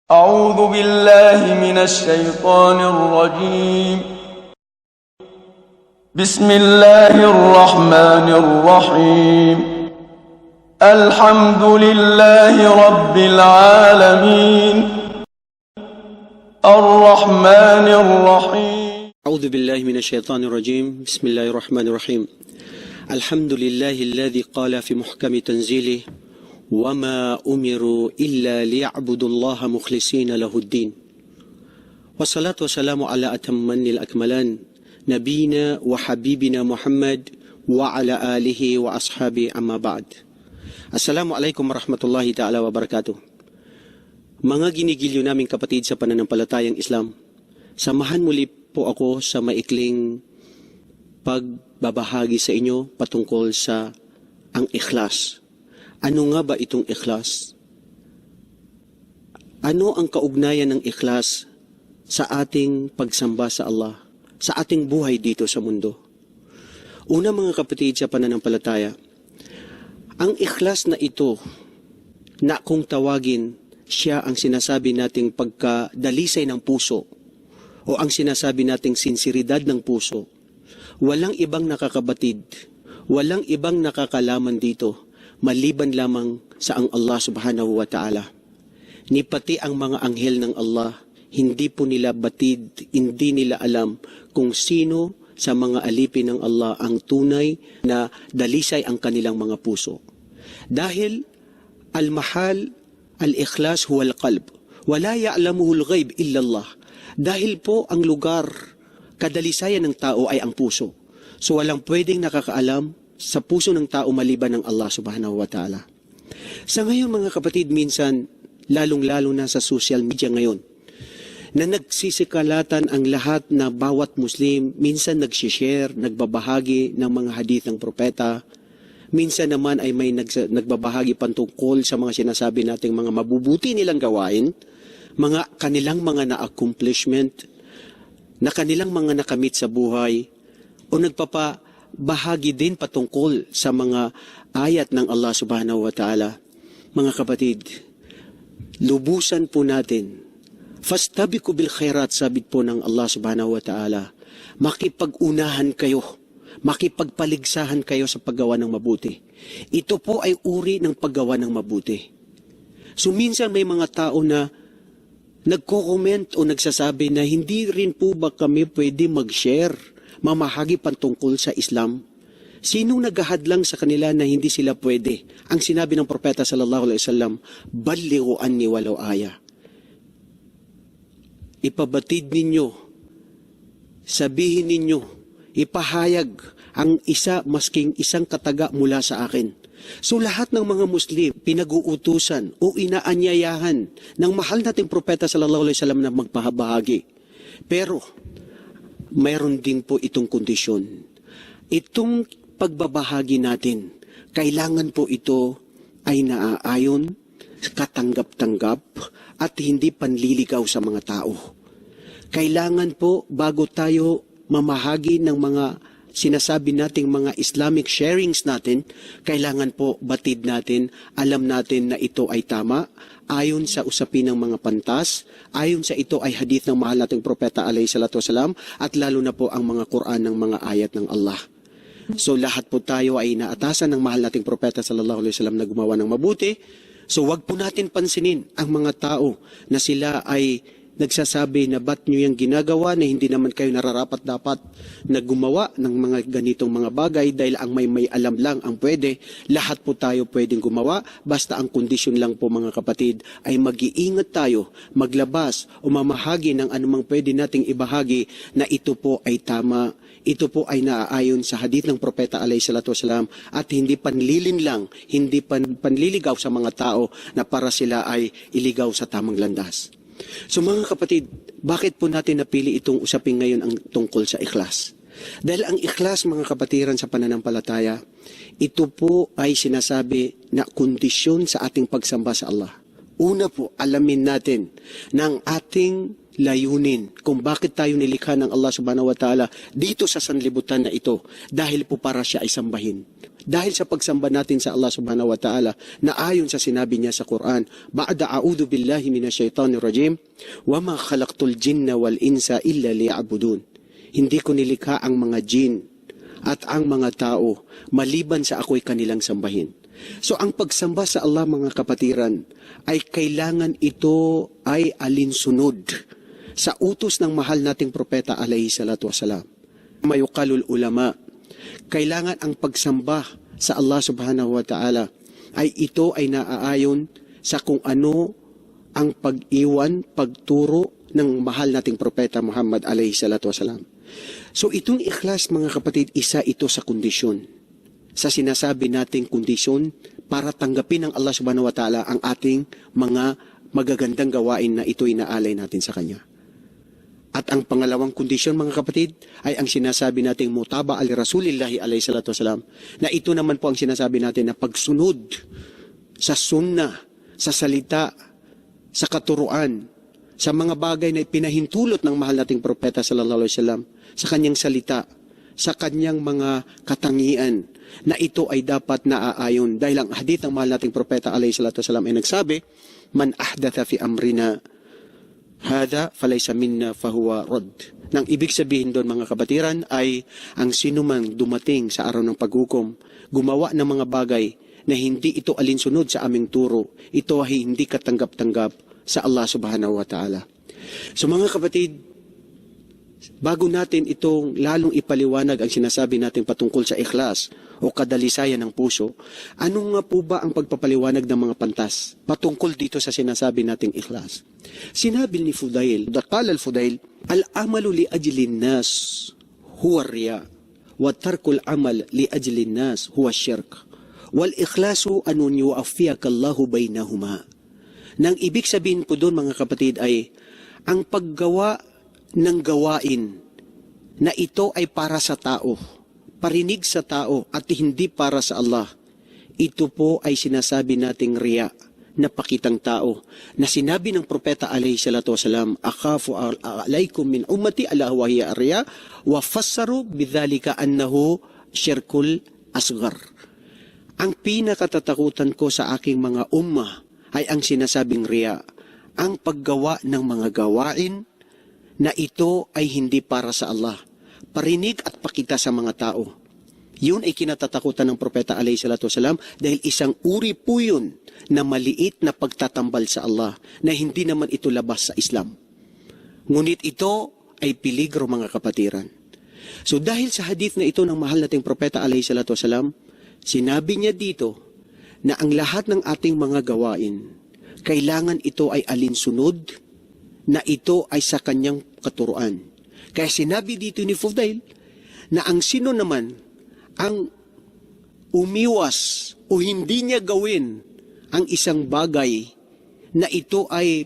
أعوذ بالله من الشيطان الرجيم. بسم الله الرحمن الرحيم. الحمد لله رب العالمين الرحمن الرحيم. أعوذ بالله من الشيطان الرجيم. بسم الله الرحمن الرحيم. الحمد لله الذي قال في محكم تنزيله وما أمروا إلا ليعبدوا الله مخلصين له الدين والصلاة والسلام على أتمان الأكملان نبينا وحبيبنا محمد وعلى آله وأصحابه أما بعد. Assalamu alaikum warahmatullahi ta'ala wabarakatuh. Mga ginigilyo naming kapatid sa pananampalatayang Islam, samahan muli po ako sa maikling pagbabahagi sa inyo patungkol sa ang ikhlas. Ano nga ba itong ikhlas? Ano ang kaugnayan ng ikhlas sa ating pagsamba sa Allah, sa ating buhay dito sa mundo? Una mga kapatid sa pananampalataya, ang ikhlas na ito na kung tawagin siya ang sinasabi nating pagkadalisay ng puso o ang sinasabi nating sinseridad ng puso, walang ibang nakakabatid, walang ibang nakakalaman dito maliban lamang sa ang Allah subhanahu wa ta'ala. Ni pati ang mga anghel ng Allah, hindi po nila batid, hindi nila alam kung sino sa mga alipin ng Allah ang tunay na dalisay ang kanilang mga puso. Dahil al-mahal, al-ikhlas huwa al-qalb, wala ya'lamuhu al-ghaib illa Allah. Dahil po ang lugar, kadalisayan ng tao ay ang puso. So walang pwedeng nakakaalam sa puso ng tao maliban ng Allah subhanahu wa ta'ala. Sa ngayon mga kapatid, minsan, lalong-lalo na sa social media ngayon, na nagsisikalatan ang lahat na bawat Muslim, minsan nagsishare, nagbabahagi ng mga hadith ng propeta, minsan naman ay may nagbabahagi pantungkol sa mga sinasabi nating mga mabubuti nilang gawain, mga kanilang mga na-accomplishment, na kanilang mga nakamit sa buhay, o nagpapabahagi din patungkol sa mga ayat ng Allah subhanahu wa ta'ala. Mga kapatid, lubusan po natin, fastabiqu bil khairat, sabit po ng Allah subhanahu wa ta'ala, makipag-unahan kayo, makipagpaligsahan kayo sa paggawa ng mabuti. Ito po ay uri ng paggawa ng mabuti. So minsan may mga tao na nagko-comment o nagsasabi na hindi rin po ba kami pwede mag-share, mamahagi pantungkol sa Islam. Sinong naghahadlang sa kanila na hindi sila pwede? Ang sinabi ng propeta sallallahu alaihi wasallam, "Ballighu anni walau aya." Ipabatid ninyo, sabihin ninyo, ipahayag ang masking isang kataga mula sa akin. So lahat ng mga Muslim pinag-uutusan o inaanyayahan ng mahal nating propeta sallallahu alaihi wasallam na magpahahagi. Pero mayroon din po itong kondisyon. Itong pagbabahagi natin, kailangan po ito ay naaayon, katanggap-tanggap, at hindi panliligaw sa mga tao. Kailangan po, bago tayo mamahagi ng mga sinasabi nating mga Islamic sharings natin, kailangan po batid natin, alam natin na ito ay tama, ayon sa usapin ng mga pantas, ayon sa ito ay hadith ng mahal nating propeta alayhi salatu wasalam, at lalo na po ang mga Quran ng mga ayat ng Allah. So lahat po tayo ay inaatasan ng mahal nating propeta sallallahu alaihi wasallam na gumawa ng mabuti. So wag po natin pansinin ang mga tao na sila ay nagsasabi na ba't nyo yung ginagawa na hindi naman kayo nararapat dapat na gumawa ng mga ganitong mga bagay dahil ang may alam lang ang pwede. Lahat po tayo pwedeng gumawa, basta ang kondisyon lang po mga kapatid ay mag-iingat tayo, maglabas o mamahagi ng anumang pwede nating ibahagi na ito po ay tama, ito po ay naaayon sa hadith ng propeta alayhi salatu wasalam, at hindi panlilin lang, hindi panliligaw sa mga tao na para sila ay iligaw sa tamang landas. So mga kapatid, bakit po natin napili itong usapin ngayon ang tungkol sa ikhlas? Dahil ang ikhlas mga kapatiran sa pananampalataya, ito po ay sinasabi na kondisyon sa ating pagsamba sa Allah. Una po, alamin natin na ang ating layunin kung bakit tayo nilikha ng Allah subhanahu wa ta'ala dito sa sanlibutan na ito, dahil po para siya ay sambahin. Dahil sa pagsamba natin sa Allah subhanahu wa ta'ala na ayon sa sinabi niya sa Quran, Ba'da a'udhu billahi minasyaitanir rajim, wa ma khalaqtul jinna wal insa illa liya'budun. Hindi ko nilikha ang mga jin at ang mga tao maliban sa ako'y kanilang sambahin. So ang pagsamba sa Allah mga kapatiran ay kailangan ito ay alinsunod sa utos ng mahal nating propeta alayhi salatu wasalam. Mayuqalul ulama, kailangan ang pagsamba sa Allah subhanahu wa ta'ala ay ito ay naaayon sa kung ano ang pag-iwan, pagturo ng mahal nating propeta Muhammad alayhi salatu wasalam. So itong ikhlas mga kapatid, isa ito sa kondisyon. Sa sinasabi nating kondisyon para tanggapin ng Allah subhanahu wa ta'ala ang ating mga magagandang gawain na ito'y naalay natin sa Kanya. At ang pangalawang kondisyon mga kapatid ay ang sinasabi nating mutaba ali Rasulillahi alayhi salatu wasalam, na ito naman po ang sinasabi natin na pagsunod sa sunnah, sa salita, sa katuruan, sa mga bagay na pinahintulot ng mahal nating propeta sallallahu alaihi wasallam, sa kanyang salita, sa kanyang mga katangian, na ito ay dapat naaayon. Dahil ang hadith ng mahal nating propeta alayhi salatu wasalam ay nagsabi, man ahdatha fi amrina hada falaysa minna fahuwa rad. Nang ibig sabihin doon mga kabatiran ay ang sinumang dumating sa araw ng paghukom, gumawa ng mga bagay na hindi ito alinsunod sa aming turo, ito ay hindi katanggap-tanggap sa Allah subhanahu wa ta'ala. So mga kapatid, bago natin itong lalong ipaliwanag ang sinasabi natin patungkol sa ikhlas o kadalisayan ng puso, ano nga po ba ang pagpapaliwanag ng mga pantas patungkol dito sa sinasabi nating ikhlas? Sinabi ni Fudail, qala al-Fudail, al-amalu li ajlin nas huwa riya, wa tarkul amal li ajlin nas huwa syirk, wal ikhlasu anun yu'affiyaka Allahu bainahuma. Nang ibig sabihin po doon mga kapatid ay ang paggawa ng gawain na ito ay para sa tao, parinig sa tao at hindi para sa Allah, ito po ay sinasabi nating riya, na pakitang tao, na sinabi ng propeta alayhi salatu wasalam, akhafu alaykum min ummati ala wa hiya riya, wa fassaru bidhalika annahu syirkul asghar. Ang pinakatatakutan ko sa aking mga ummah ay ang sinasabing riya, ang paggawa ng mga gawain na ito ay hindi para sa Allah, parinig at pakita sa mga tao. Yun ay kinatatakutan ng propeta alayhi salatu wasalam dahil isang uri po yun na maliit na pagtatambal sa Allah na hindi naman ito labas sa Islam. Ngunit ito ay peligro mga kapatiran. So dahil sa hadith na ito ng mahal nating propeta alayhi salatu wasalam, sinabi niya dito na ang lahat ng ating mga gawain, kailangan ito ay alinsunod, na ito ay sa kanyang katuruan. Kaya sinabi dito ni Fudail na ang sino naman ang umiwas o hindi niya gawin ang isang bagay na ito ay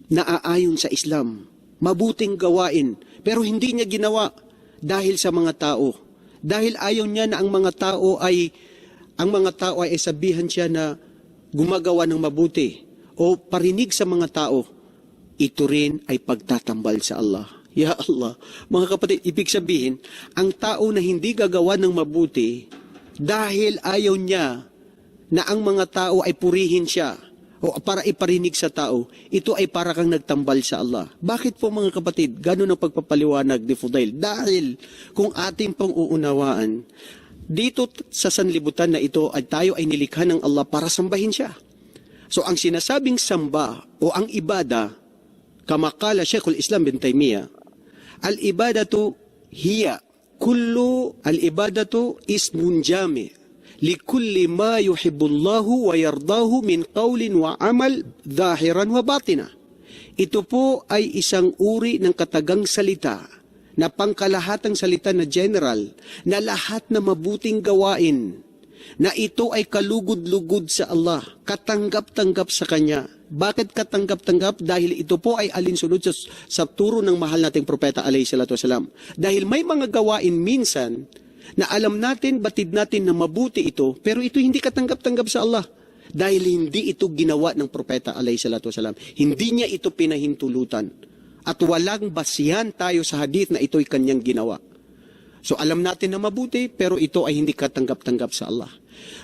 naaayon sa Islam, mabuting gawain, pero hindi niya ginawa dahil sa mga tao. Dahil ayaw niya na ang mga tao ay sabihan siya na gumagawa ng mabuti o parinig sa mga tao, ito rin ay pagtatambal sa Allah. Ya Allah, mga kapatid, ibig sabihin, ang tao na hindi gagawa ng mabuti dahil ayaw niya na ang mga tao ay purihin siya o para iparinig sa tao, ito ay para kang nagtambal sa Allah. Bakit po mga kapatid, ganun ang pagpapaliwanag ni Fudail? Dahil kung ating pong uunawaan, dito sa sanlibutan na ito ay tayo ay nilikha ng Allah para sambahin siya. So ang sinasabing samba o ang ibada, kamakala Sheikhul Islam bin Taymiyyah, al-ibadatu hiya kullu al-ibadatu ismun jami' likulli ma yuhibbullahu wa yardahu min qawlin wa amal zahiran wa batina. Ito po ay isang uri ng katagang salita na pangkalahatang salita na general na lahat na mabuting gawain na ito ay kalugod-lugod sa Allah, katanggap-tanggap sa Kanya. Bakit katanggap-tanggap? Dahil ito po ay alinsunod sa turo ng mahal nating propeta alayhi salatu wasalam. Dahil may mga gawain minsan na alam natin, batid natin na mabuti ito, pero ito hindi katanggap-tanggap sa Allah. Dahil hindi ito ginawa ng propeta alayhi salatu wasalam. Hindi niya ito pinahintulutan. At walang basihan tayo sa hadith na ito'y kanyang ginawa. So alam natin na mabuti, pero ito ay hindi katanggap-tanggap sa Allah.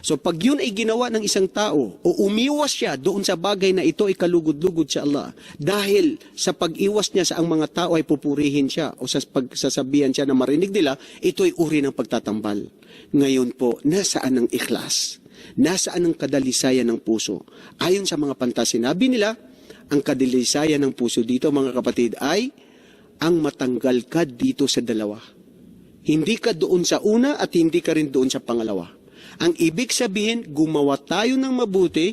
So pag yun ay ginawa ng isang tao, o umiwas siya doon sa bagay na ito ay kalugod-lugod sa Allah, dahil sa pag-iwas niya sa ang mga tao ay pupurihin siya, o sa pagsasabihan siya na marinig nila, ito ay uri ng pagtatambal. Ngayon po, nasaan ang ikhlas? Nasaan ang kadalisayan ng puso? Ayon sa mga pantas, sinabi nila, ang kadalisayan ng puso dito, mga kapatid, ay ang matanggal ka dito sa dalawa. Hindi ka doon sa una at hindi ka rin doon sa pangalawa. Ang ibig sabihin, gumawa tayo ng mabuti,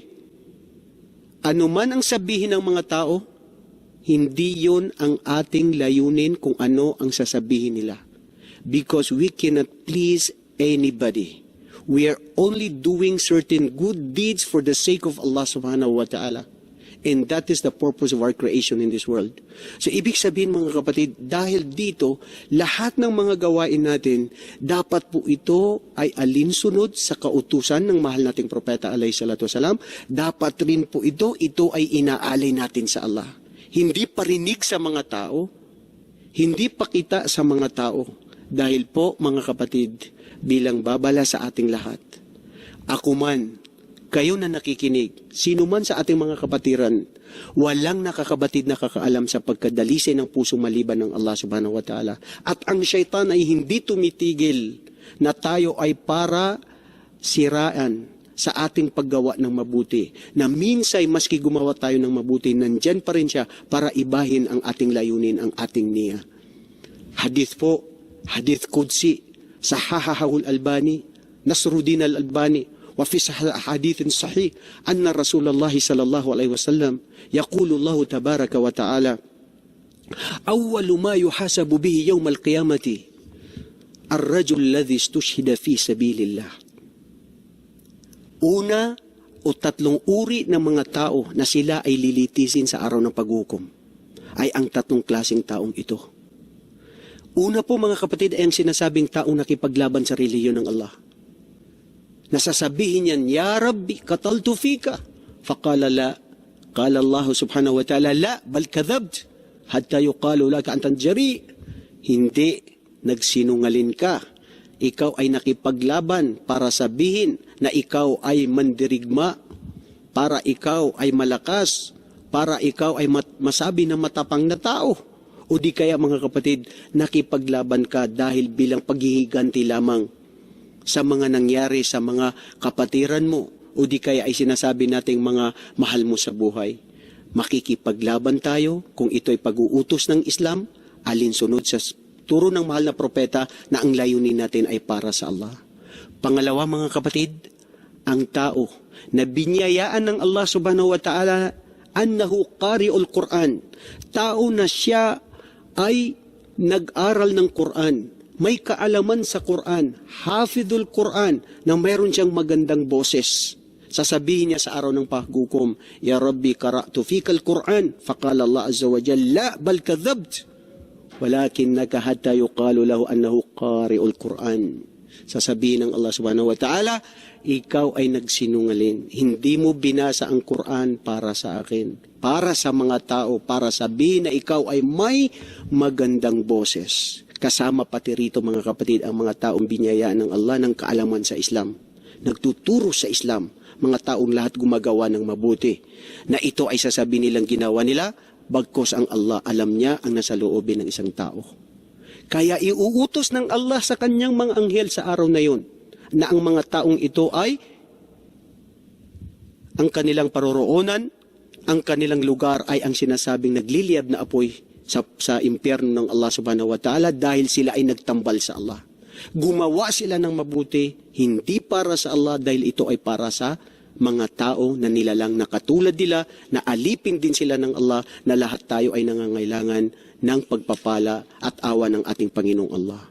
anuman ang sabihin ng mga tao, hindi yon ang ating layunin kung ano ang sasabihin nila. Because we cannot please anybody. We are only doing certain good deeds for the sake of Allah subhanahu wa ta'ala. And that is the purpose of our creation in this world. So, ibig sabihin mga kapatid, dahil dito, lahat ng mga gawain natin, dapat po ito ay alinsunod sa kautusan ng mahal nating propeta alayhi salatu wasalam. Dapat rin po ito ay inaalay natin sa Allah. Hindi parinig sa mga tao, hindi pakita sa mga tao. Dahil po, mga kapatid, bilang babala sa ating lahat, ako man, kayo na nakikinig, sino man sa ating mga kapatiran, walang nakakabatid na kakaalam sa pagkadalisay ng puso maliban ng Allah subhanahu wa ta'ala. At ang syaitan ay hindi tumitigil na tayo ay para siraan sa ating paggawa ng mabuti. Na minsay maski gumawa tayo ng mabuti, nandyan pa rin siya para ibahin ang ating layunin, ang ating niya. Hadith po, hadith Qudsi, Sahahahul Albani, Nasruddin Al-Albani, وفي حديث صحيح أن رسول الله صلى الله عليه وسلم يقول الله تبارك وتعالى أول ما يحاسب به يوم القيامة الرجل الذي استشهد في سبيل الله. Una o tatlong uri ng mga tao na sila ay lilitisin sa araw ng paghukom ay ang tatlong klaseng taong ito. Una po mga kapatid ay ang sinasabing taong nakipaglaban sa relihiyon ng Allah. Nasasabihin niyan, Ya Rabbi, qataltu fika. Faqala la. Qala Allah subhanahu wa ta'ala, la, bal kadhabt. Hatta yuqalu laka antan jari. Hindi, nagsinungalin ka. Ikaw ay nakipaglaban para sabihin na ikaw ay mandirigma, para ikaw ay malakas, para ikaw ay masabi na matapang na tao. O di kaya mga kapatid, nakipaglaban ka dahil bilang paghihiganti lamang sa mga nangyari sa mga kapatiran mo, o di kaya ay sinasabi nating mga mahal mo sa buhay. Makikipaglaban tayo kung ito ay pag-uutos ng Islam, alinsunod sa turo ng mahal na propeta na ang layunin natin ay para sa Allah. Pangalawa mga kapatid, ang tao na binyayaan ng Allah subhanahu wa ta'ala annahu qari'ul Quran, tao na siya ay nag-aral ng Quran, may kaalaman sa Quran, hafidul Quran, na mayroon siyang magandang boses. Sasabihin niya sa araw ng paghukom, Ya Rabbi, qara'tu fika al-Quran. Faqala Allah azza wa jalla, la, bal kadhabt. Walakinnaka hatta yuqalu lahu annahu qari'ul Quran. Sasabihin ng Allah subhanahu wa ta'ala, ikaw ay nagsinungaling. Hindi mo binasa ang Quran para sa akin, para sa mga tao, para sabihin na ikaw ay may magandang boses. Kasama pati rito mga kapatid ang mga taong binyayaan ng Allah ng kaalaman sa Islam. Nagtuturo sa Islam, mga taong lahat gumagawa ng mabuti. Na ito ay sasabihin nilang ginawa nila, bagkos ang Allah alam niya ang nasa loobin ng isang tao. Kaya iuutos ng Allah sa kanyang mga anghel sa araw na yun, na ang mga taong ito ay ang kanilang paroroonan, ang kanilang lugar ay ang sinasabing nagliliyab na apoy sa impyerno ng Allah subhanahu wa ta'ala dahil sila ay nagtambal sa Allah. Gumawa sila ng mabuti, hindi para sa Allah dahil ito ay para sa mga tao na nilalang na katulad nila, na alipin din sila ng Allah, na lahat tayo ay nangangailangan ng pagpapala at awa ng ating Panginoong Allah.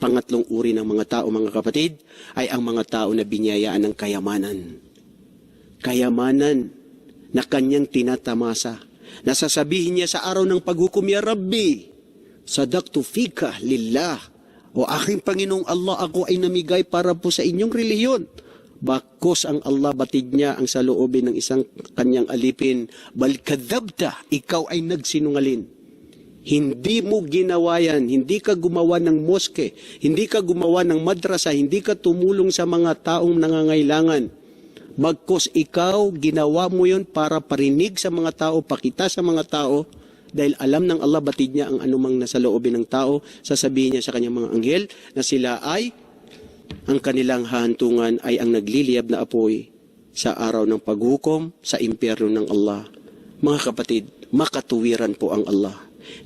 Pangatlong uri ng mga tao, mga kapatid, ay ang mga tao na binyayaan ng kayamanan. Kayamanan na kanyang tinatamasa. Nasasabihin niya sa araw ng paghukom, Ya Rabbi, sadaqtu fika lillah. O aking Panginoong Allah, ako ay namigay para po sa inyong relihiyon. Bakos ang Allah, batid niya ang saloobin ng isang kanyang alipin, bal kadhabta, ikaw ay nagsinungalin. Hindi mo ginawa yan. Hindi ka gumawa ng moske. Hindi ka gumawa ng madrasa. Hindi ka tumulong sa mga taong nangangailangan. Bagkus ikaw, ginawa mo yun para parinig sa mga tao, pakita sa mga tao, dahil alam ng Allah, batid niya ang anumang nasa loobin ng tao, sasabihin niya sa kanyang mga anghel na sila ay, ang kanilang hahantungan ay ang nagliliyab na apoy sa araw ng paghukom sa impyerno ng Allah. Mga kapatid, makatuwiran po ang Allah.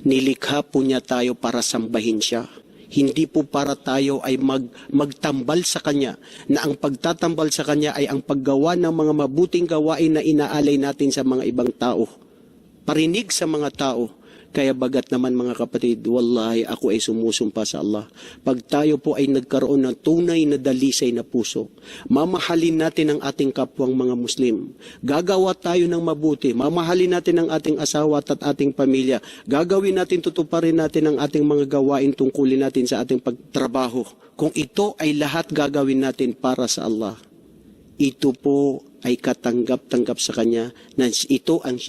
Nilikha po niya tayo para sambahin siya. Hindi po para tayo ay magtambal sa Kanya, na ang pagtatambal sa Kanya ay ang paggawa ng mga mabuting gawain na inaalay natin sa mga ibang tao. Parinig sa mga tao. Kaya bagat naman mga kapatid, wallahi ako ay sumusumpa sa Allah. Pag tayo po ay nagkaroon ng tunay na dalisay na puso, mamahalin natin ang ating kapwang mga Muslim. Gagawa tayo ng mabuti. Mamahalin natin ang ating asawa at ating pamilya. Gagawin natin, tutuparin natin ang ating mga gawain, tungkulin natin sa ating pagtrabaho. Kung ito ay lahat gagawin natin para sa Allah, ito po ay katanggap-tanggap sa Kanya na ito ang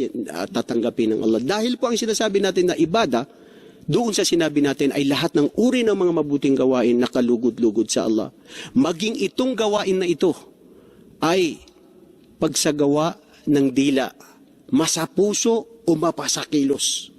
tatanggapin ng Allah. Dahil po ang sinasabi natin na ibada, doon sa sinabi natin ay lahat ng uri ng mga mabuting gawain na kalugod-lugod sa Allah. Maging itong gawain na ito ay pagsagawa ng dila, masapuso o mapasakilos.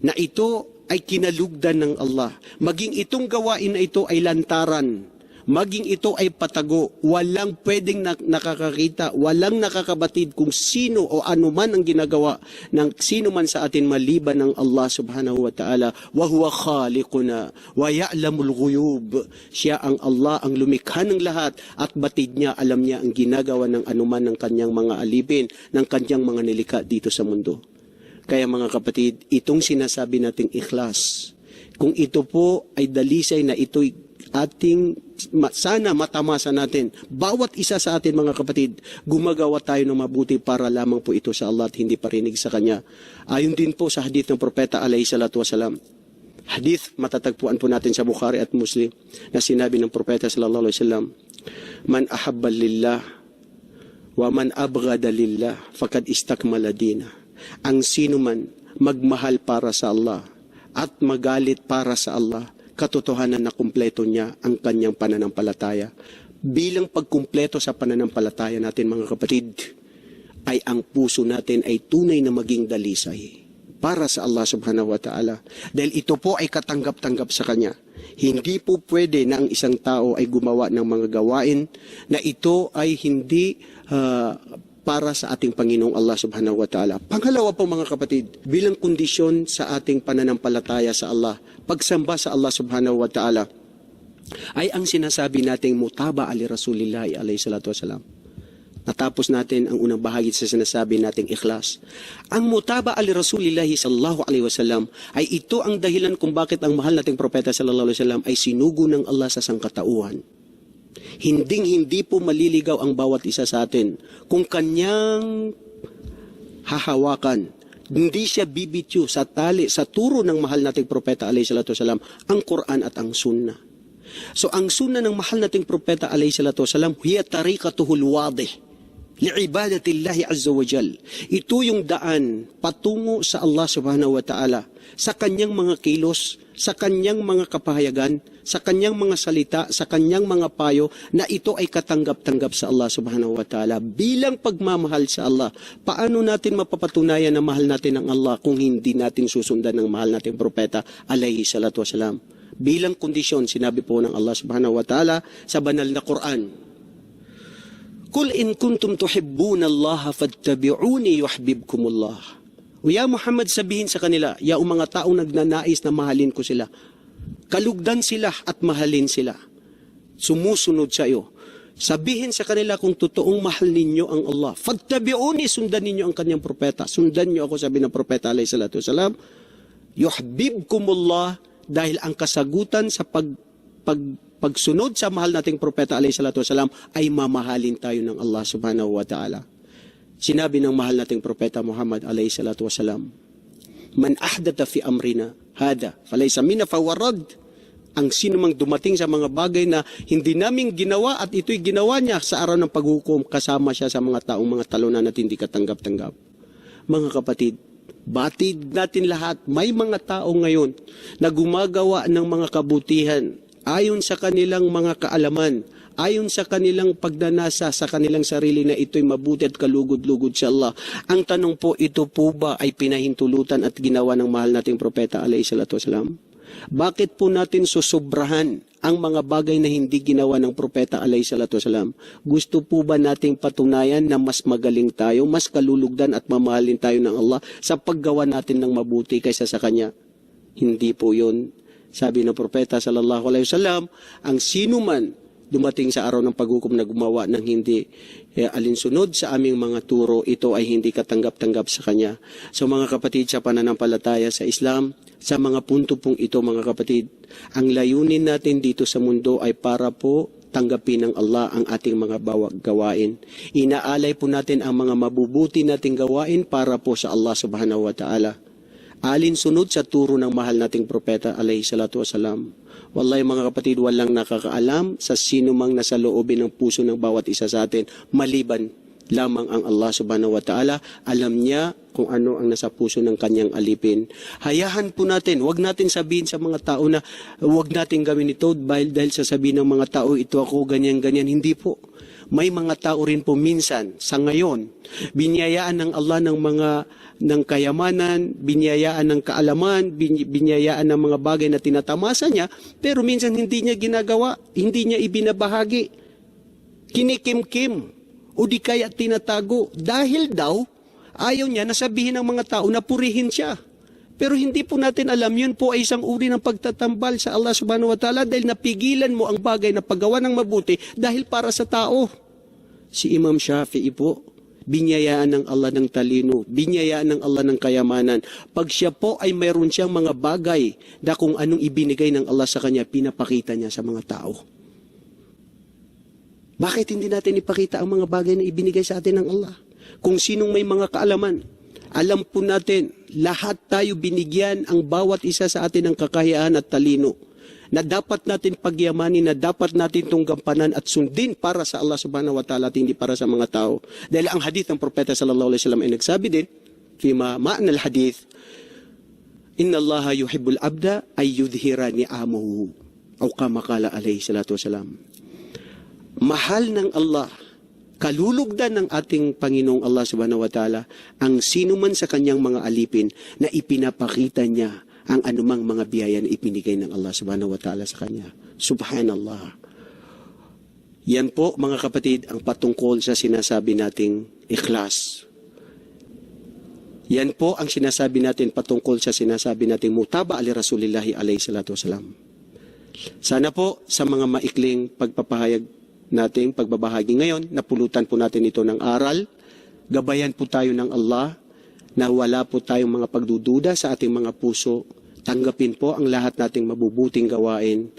Na ito ay kinalugdan ng Allah. Maging itong gawain na ito ay lantaran, maging ito ay patago, walang pwedeng nakakakita, walang nakakabatid kung sino o ano man ang ginagawa ng sino man sa atin maliban ng Allah subhanahu wa ta'ala. Wa huwa khaliquna wa ya'lamul ghuyub. Siya ang Allah, ang lumikha ng lahat, at batid niya, alam niya ang ginagawa ng anuman ng kanyang mga alipin, ng kanyang mga nilikha dito sa mundo. Kaya mga kapatid, itong sinasabi nating ikhlas, kung ito po ay dalisay na ito'y ating sana matamasa natin, bawat isa sa atin mga kapatid, gumagawa tayo ng mabuti para lamang po ito sa Allah at hindi parinig sa Kanya. Ayon din po sa hadith ng Propeta alayhi salatu wasalam. Hadith matatagpuan po natin sa Bukhari at Muslim, na sinabi ng Propeta sallallahu alaihi wasallam, man ahabba lillah wa man abghada lillah faqad istakmala dina. Ang sino man magmahal para sa Allah at magalit para sa Allah, katotohanan na kumpleto niya ang kanyang pananampalataya. Bilang pagkumpleto sa pananampalataya natin mga kapatid, ay ang puso natin ay tunay na maging dalisay para sa Allah subhanahu wa ta'ala. Dahil ito po ay katanggap-tanggap sa Kanya. Hindi po pwede na ang isang tao ay gumawa ng mga gawain na ito ay hindi para sa ating Panginoong Allah subhanahu wa ta'ala. Pangalawa po mga kapatid, bilang kondisyon sa ating pananampalataya sa Allah, pagsamba sa Allah subhanahu wa ta'ala, ay ang sinasabi nating mutaba ali Rasulillah alayhi salatu wasalam. Natapos natin ang unang bahagi sa sinasabi nating ikhlas. Ang mutaba ali Rasulillah sallallahu alaihi wasallam ay ito ang dahilan kung bakit ang mahal nating propeta sallallahu alaihi wasallam ay sinugo ng Allah sa sangkatauhan. Hinding-hindi po maliligaw ang bawat isa sa atin kung kanyang hahawakan. Hindi siya bibityo sa tali, sa turo ng mahal nating propeta alayhi salatu wasalam, ang Quran at ang Sunnah. So ang Sunnah ng mahal nating propeta alayhi salatu wasalam, hiya tariqatuhul wadih liibadatillahi azza wa jal. Ito yung daan patungo sa Allah subhanahu wa ta'ala, sa kanyang mga kilos, sa kanyang mga kapahayagan, sa kanyang mga salita, sa kanyang mga payo, na ito ay katanggap-tanggap sa Allah subhanahu wa ta'ala. Bilang pagmamahal sa Allah, paano natin mapapatunayan na mahal natin ang Allah kung hindi natin susundan ng mahal nating propeta alayhi salatu wasalam? Bilang kondisyon, sinabi po ng Allah subhanahu wa ta'ala sa banal na Quran, Kul in kuntum tuhibbuna Allah fattabi'uni yuhibbukumullah. O ya Muhammad, sabihin sa kanila, ya mga taong nagnanais na mahalin ko sila, kalugdan sila at mahalin sila, sumusunod sa iyo. Sabihin sa kanila kung totoong mahal ninyo ang Allah, fattabi'uni, sundan ninyo ang kanyang propeta, sundan niyo ako, sabi ng propeta alayhi salatu wasalam, yuhibbukumullah, dahil ang kasagutan sa pagsunod sa mahal nating propeta alayhi salatu wasalam ay mamahalin tayo ng Allah subhanahu wa ta'ala. Sinabi ng mahal nating propeta Muhammad alayhi salatu wasalam, man ahdatha fi amrina hada falaysa minna fawarad. Ang sino mang dumating sa mga bagay na hindi namin ginawa at ito'y ginawa niya sa araw ng paghukom, kasama siya sa mga taong mga talunan at hindi katanggap-tanggap. Mga kapatid, Batid natin lahat, may mga tao ngayon na gumagawa ng mga kabutihan ayon sa kanilang mga kaalaman, ayon sa kanilang pagnanasa sa kanilang sarili na ito'y mabuti at kalugod-lugod sa Allah. Ang tanong po, ito po ba ay pinahintulutan at ginawa ng mahal nating propeta alayhi salatu wasalam? Bakit po natin susobrahan ang mga bagay na hindi ginawa ng propeta alayhi salatu wasalam? Gusto po ba nating patunayan na mas magaling tayo, mas kalulugdan at mamahalin tayo ng Allah sa paggawa natin ng mabuti kaysa sa Kanya? Hindi po yun. Sabi ng propeta sallallahu alaihi wasallam, ang sino man dumating sa araw ng paghukom na gumawa ng hindi alinsunod sa aming mga turo, ito ay hindi katanggap-tanggap sa Kanya. So mga kapatid sa pananampalataya sa Islam, sa mga punto pong ito mga kapatid, ang layunin natin dito sa mundo ay para po tanggapin ng Allah ang ating mga gawain. Inaalay po natin ang mga mabubuti nating gawain para po sa Allah subhanahu wa ta'ala. Alinsunod sa turo ng mahal nating propeta alayhi salatu wasalam. Wallahi mga kapatid, walang nakakaalam sa sino mang nasa loobin ng puso ng bawat isa sa atin, maliban lamang ang Allah subhanahu wa ta'ala. Alam niya kung ano ang nasa puso ng kanyang alipin. Hayahan po natin, wag natin sabihin sa mga tao na wag natin gawin ito dahil sasabihin ng mga tao, ito ako, ganyan-ganyan. Hindi po. May mga tao rin po minsan, sa ngayon, binyayaan ng Allah ng kayamanan, binyayaan ng kaalaman, binyayaan ng mga bagay na tinatamasa niya, pero minsan hindi niya ginagawa, hindi niya ibinabahagi, kinikimkim, o di kaya tinatago, dahil daw, ayaw niya nasabihin ng mga tao na purihin siya. Pero hindi po natin alam, yun po ay isang uri ng pagtatambal sa Allah subhanahu wa ta'ala dahil napigilan mo ang bagay na paggawa ng mabuti dahil para sa tao. Si Imam Shafi'i po, binyayaan ng Allah ng talino, binyayaan ng Allah ng kayamanan. Pag siya po ay mayroon siyang mga bagay na kung anong ibinigay ng Allah sa kanya, pinapakita niya sa mga tao. Bakit hindi natin ipakita ang mga bagay na ibinigay sa atin ng Allah? Kung sinong may mga kaalaman, alam po natin, lahat tayo binigyan ang bawat isa sa atin ng kakayahan at talino na dapat natin pagyamanin, na dapat natin itong gampanan at sundin para sa Allah subhanahu wa ta'ala at hindi para sa mga tao. Dahil ang hadith ng propeta sallallahu alaihi wasallam ay nagsabi din, fima ma'na al-hadith, inna Allah yuhibbul abda ay yudhira ni'amahu. O kama kala alayhi salatu wasalam. Mahal ng Allah, kalulugdan ng ating Panginoong Allah subhanahu wa ta'ala ang sino man sa kanyang mga alipin na ipinapakita niya ang anumang mga biyaya na ipinigay ng Allah subhanahu wa ta'ala sa kanya. Subhanallah. Yan po mga kapatid ang patungkol sa sinasabi nating ikhlas. Yan po ang sinasabi natin patungkol sa sinasabi nating mutaba ali Rasulillahi alayhi salatu wasalam. Sana po sa mga maikling pagpapahayag nating pagbabahagi ngayon, napulutan po natin ito ng aral, gabayan po tayo ng Allah, na wala po tayong mga pagdududa sa ating mga puso, tanggapin po ang lahat nating mabubuting gawain,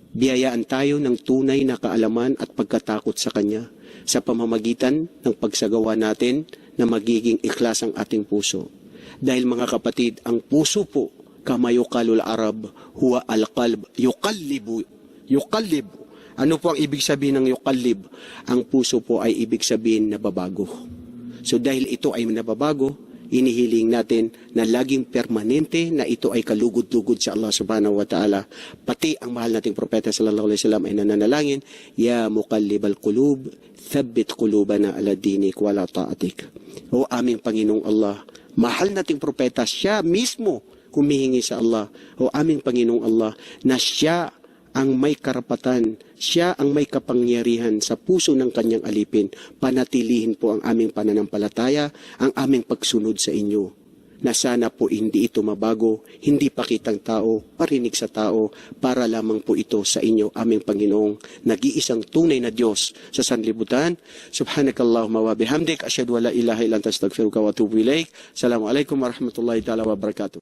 biyayaan tayo ng tunay na kaalaman at pagkatakot sa Kanya, sa pamamagitan ng pagsagawa natin na magiging ikhlas ang ating puso. Dahil mga kapatid, ang puso po, kama yuqalul Arab, huwa al-qalb, yuqallib. Ano po ang ibig sabihin ng yuqallib? Ang puso po ay ibig sabihin na babago. So dahil ito ay nababago, inihiling natin na laging permanente na ito ay kalugod-lugod sa Allah subhanahu wa ta'ala. Pati ang mahal nating propeta sallallahu alaihi wasallam ay nananalangin, Ya muqallibal qulub, thabbit qulubana ala dinik wala ta'atik. O aming Panginoong Allah, mahal nating propeta, siya mismo humihingi sa Allah. O aming Panginoong Allah, na siya ang may karapatan, siya ang may kapangyarihan sa puso ng kanyang alipin. Panatilihin po ang aming pananampalataya, ang aming pagsunod sa inyo. Na sana po hindi ito mabago, hindi pakitang tao, parinig sa tao, para lamang po ito sa inyo, aming Panginoong nag-iisang tunay na Diyos sa sanlibutan. Subhanakallahumma wa bihamdik, asyhadu an la ilaha illa anta astaghfiruka wa atubu ilaik. Assalamualaikum warahmatullahi ta'ala wabarakatuh.